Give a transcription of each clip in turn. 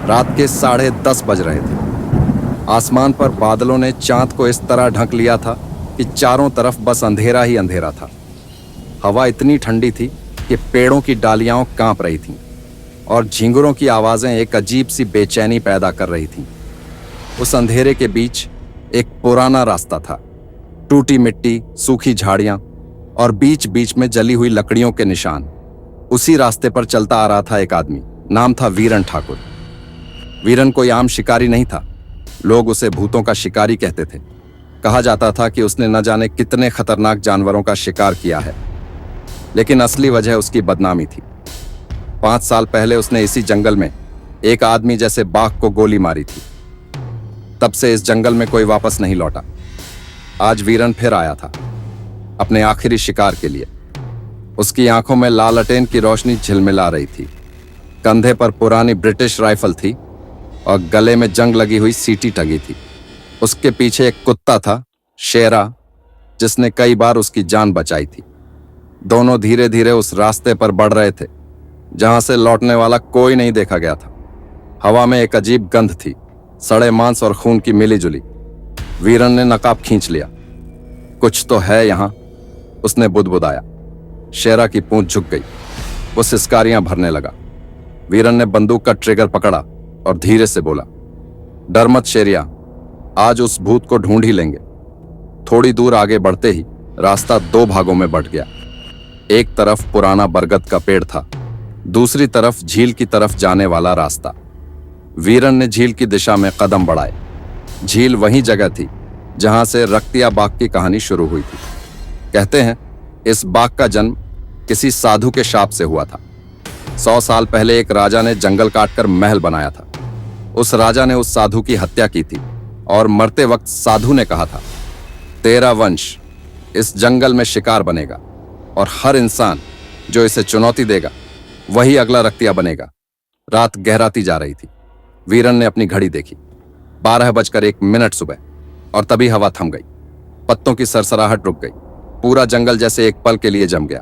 रात के 10:30 बज रहे थे। आसमान पर बादलों ने चांद को इस तरह ढक लिया था कि चारों तरफ बस अंधेरा ही अंधेरा था। हवा इतनी ठंडी थी कि पेड़ों की डालियां कांप रही थीं और झींगुरों की आवाजें एक अजीब सी बेचैनी पैदा कर रही थीं। उस अंधेरे के बीच एक पुराना रास्ता था, टूटी मिट्टी, सूखी झाड़ियां और बीच बीच में जली हुई लकड़ियों के निशान। उसी रास्ते पर चलता आ रहा था एक आदमी, नाम था वीरन ठाकुर। वीरन कोई आम शिकारी नहीं था, लोग उसे भूतों का शिकारी कहते थे। कहा जाता था कि उसने न जाने कितने खतरनाक जानवरों का शिकार किया है, लेकिन असली वजह उसकी बदनामी थी। 5 साल पहले उसने इसी जंगल में एक आदमी जैसे बाघ को गोली मारी थी। तब से इस जंगल में कोई वापस नहीं लौटा। आज वीरन फिर आया था अपने आखिरी शिकार के लिए। उसकी आंखों में लालटेन की रोशनी झिलमिला रही थी। कंधे पर पुरानी ब्रिटिश राइफल थी और गले में जंग लगी हुई सीटी टंगी थी। उसके पीछे एक कुत्ता था, शेरा, जिसने कई बार उसकी जान बचाई थी। दोनों धीरे धीरे उस रास्ते पर बढ़ रहे थे जहां से लौटने वाला कोई नहीं देखा गया था। हवा में एक अजीब गंध थी, सड़े मांस और खून की मिलीजुली। वीरन ने नकाब खींच लिया। कुछ तो है यहां, उसने बुदबुदाया। शेरा की पूंछ झुक गई, वो सिसकारियां भरने लगा। वीरन ने बंदूक का ट्रिगर पकड़ा और धीरे से बोला, डर मत शेरिया, आज उस भूत को ढूंढ ही लेंगे। थोड़ी दूर आगे बढ़ते ही रास्ता 2 भागों में बंट गया। एक तरफ पुराना बरगद का पेड़ था, दूसरी तरफ झील की तरफ जाने वाला रास्ता। वीरन ने झील की दिशा में कदम बढ़ाए। झील वही जगह थी जहां से रक्तिया बाघ की कहानी शुरू हुई थी। कहते हैं इस बाघ का जन्म किसी साधु के शाप से हुआ था। 100 साल पहले एक राजा ने जंगल काटकर महल बनाया था। उस राजा ने उस साधु की हत्या की थी और मरते वक्त साधु ने कहा था, तेरा वंश इस जंगल में शिकार बनेगा और हर इंसान जो इसे चुनौती देगा वही अगला रक्तिया बनेगा। रात गहराती जा रही थी। वीरन ने अपनी घड़ी देखी, 12:01 सुबह, और तभी हवा थम गई। पत्तों की सरसराहट रुक गई। पूरा जंगल जैसे एक पल के लिए जम गया।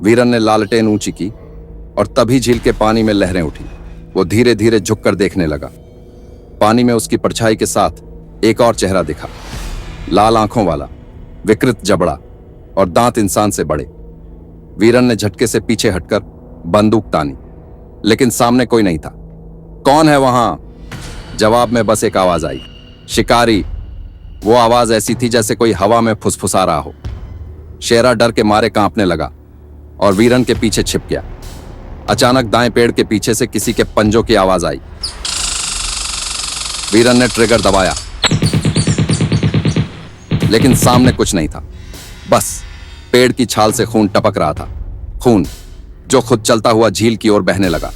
वीरन ने लालटेन ऊंची की और तभी झील के पानी में लहरें उठी। वो धीरे धीरे झुककर देखने लगा। पानी में उसकी परछाई के साथ एक और चेहरा दिखा, लाल आंखों वाला, विकृत जबड़ा और दांत इंसान से बड़े। वीरन ने झटके से पीछे हटकर बंदूक तानी, लेकिन सामने कोई नहीं था। कौन है वहां? जवाब में बस एक आवाज आई, शिकारी। वो आवाज ऐसी थी जैसे कोई हवा में फुसफुसा रहा हो। शेरा डर के मारे कांपने लगा और वीरन के पीछे छिप गया। अचानक दाएं पेड़ के पीछे से किसी के पंजों की आवाज आई। वीरन ने ट्रिगर दबाया, लेकिन सामने कुछ नहीं था। बस पेड़ की छाल से खून टपक रहा था, खून जो खुद चलता हुआ झील की ओर बहने लगा।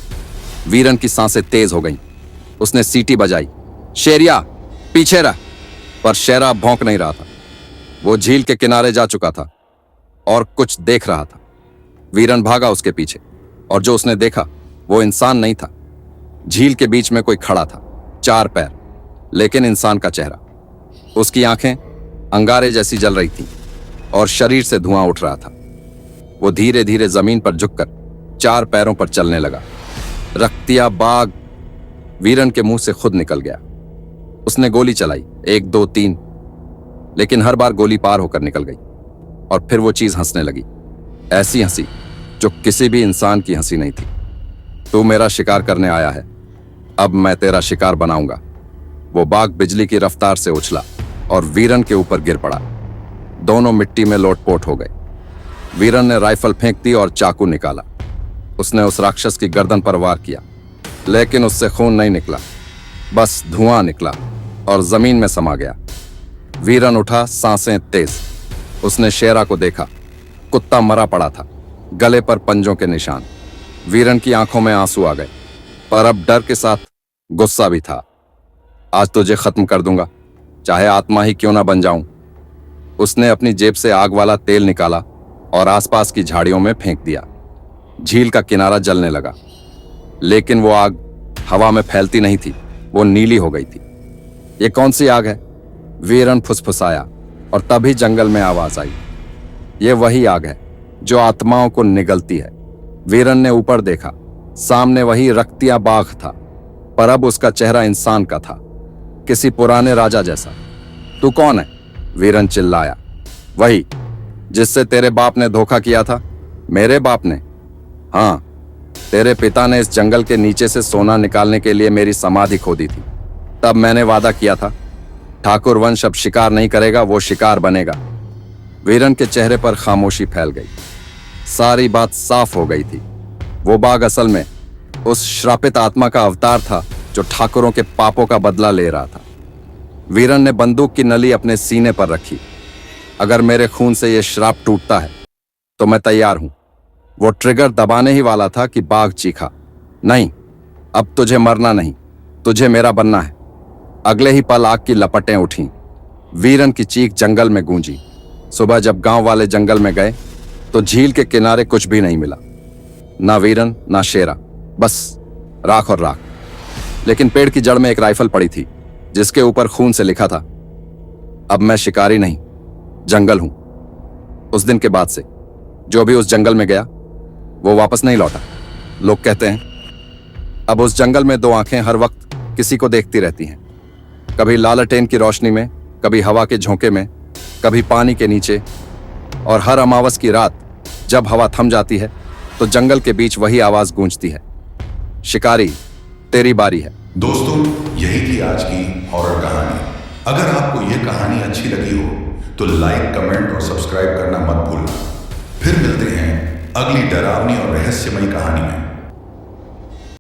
वीरन की सांसें तेज हो गईं। उसने सीटी बजाई, शेरिया पीछे रह। पर शेरा भौंक नहीं रहा था। वो झील के किनारे जा चुका था और कुछ देख रहा था। वीरन भागा उसके पीछे, और जो उसने देखा वो इंसान नहीं था। झील के बीच में कोई खड़ा था, 4 पैर, लेकिन इंसान का चेहरा। उसकी आंखें अंगारे जैसी जल रही थीं और शरीर से धुआं उठ रहा था। वो धीरे धीरे जमीन पर झुककर 4 पैरों पर चलने लगा। रक्तिया बाघ वीरन के मुंह से खुद निकल गया। उसने गोली चलाई, 1 2 3, लेकिन हर बार गोली पार होकर निकल गई। और फिर वो चीज हंसने लगी, ऐसी हंसी जो किसी भी इंसान की हंसी नहीं थी। तू मेरा शिकार करने आया है, अब मैं तेरा शिकार बनाऊंगा। वो बाघ बिजली की रफ्तार से उछला और वीरन के ऊपर गिर पड़ा। दोनों मिट्टी में लोटपोट हो गए। वीरन ने राइफल फेंक दी और चाकू निकाला। उसने उस राक्षस की गर्दन पर वार किया, लेकिन उससे खून नहीं निकला, बस धुआं निकला और जमीन में समा गया। वीरन उठा, सांसें तेज। उसने शेरा को देखा। कुत्ता मरा पड़ा था, गले पर पंजों के निशान। वीरन की आंखों में आंसू आ गए, पर अब डर के साथ गुस्सा भी था। आज तुझे खत्म कर दूंगा, चाहे आत्मा ही क्यों ना बन जाऊं। उसने अपनी जेब से आग वाला तेल निकाला और आसपास की झाड़ियों में फेंक दिया। झील का किनारा जलने लगा, लेकिन वो आग हवा में फैलती नहीं थी, वो नीली हो गई थी। ये कौन सी आग है? वीरन फुसफुसाया, और तभी जंगल में आवाज आई, ये वही आग है जो आत्माओं को निगलती है। वीरन ने ऊपर देखा, सामने वही रक्तिया बाघ था। पर अब उसका चेहरा इंसान का था, किसी पुराने राजा जैसा। तू कौन है? वीरन चिल्लाया। वही जिससे तेरे बाप ने धोखा किया था। मेरे बाप ने? हाँ, तेरे पिता ने इस जंगल के नीचे से सोना निकालने के लिए मेरी समाधि खोदी थी। तब मैंने वादा किया था, ठाकुर वंश अब शिकार नहीं करेगा, वो शिकार बनेगा। वीरन के चेहरे पर खामोशी फैल गई। सारी बात साफ हो गई थी। वो बाघ असल में उस श्रापित आत्मा का अवतार था जो ठाकुरों के पापों का बदला ले रहा था। वीरन ने बंदूक की नली अपने सीने पर रखी। अगर मेरे खून से यह श्राप टूटता है तो मैं तैयार हूं। वो ट्रिगर दबाने ही वाला था कि बाघ चीखा, नहीं, अब तुझे मरना नहीं, तुझे मेरा बनना है। अगले ही पल आग की लपटें उठीं। वीरन की चीख जंगल में गूंजी। सुबह जब गांव वाले जंगल में गए तो झील के किनारे कुछ भी नहीं मिला, ना वीरन ना शेरा, बस राख और राख। लेकिन पेड़ की जड़ में एक राइफल पड़ी थी जिसके ऊपर खून से लिखा था, अब मैं शिकारी नहीं, जंगल हूं। उस दिन के बाद से जो भी उस जंगल में गया वो वापस नहीं लौटा। लोग कहते हैं अब उस जंगल में दो आंखें हर वक्त किसी को देखती रहती हैं, कभी लालटेन की रोशनी में, कभी हवा के झोंके में, कभी पानी के नीचे। और हर अमावस की रात जब हवा थम जाती है तो जंगल के बीच वही आवाज गूंजती है, शिकारी तेरी बारी है। दोस्तों, यही थी आज की हॉरर कहानी। अगर आपको यह कहानी अच्छी लगी हो तो लाइक, कमेंट और सब्सक्राइब करना मत भूलना। फिर मिलते हैं अगली डरावनी और रहस्यमयी कहानी में।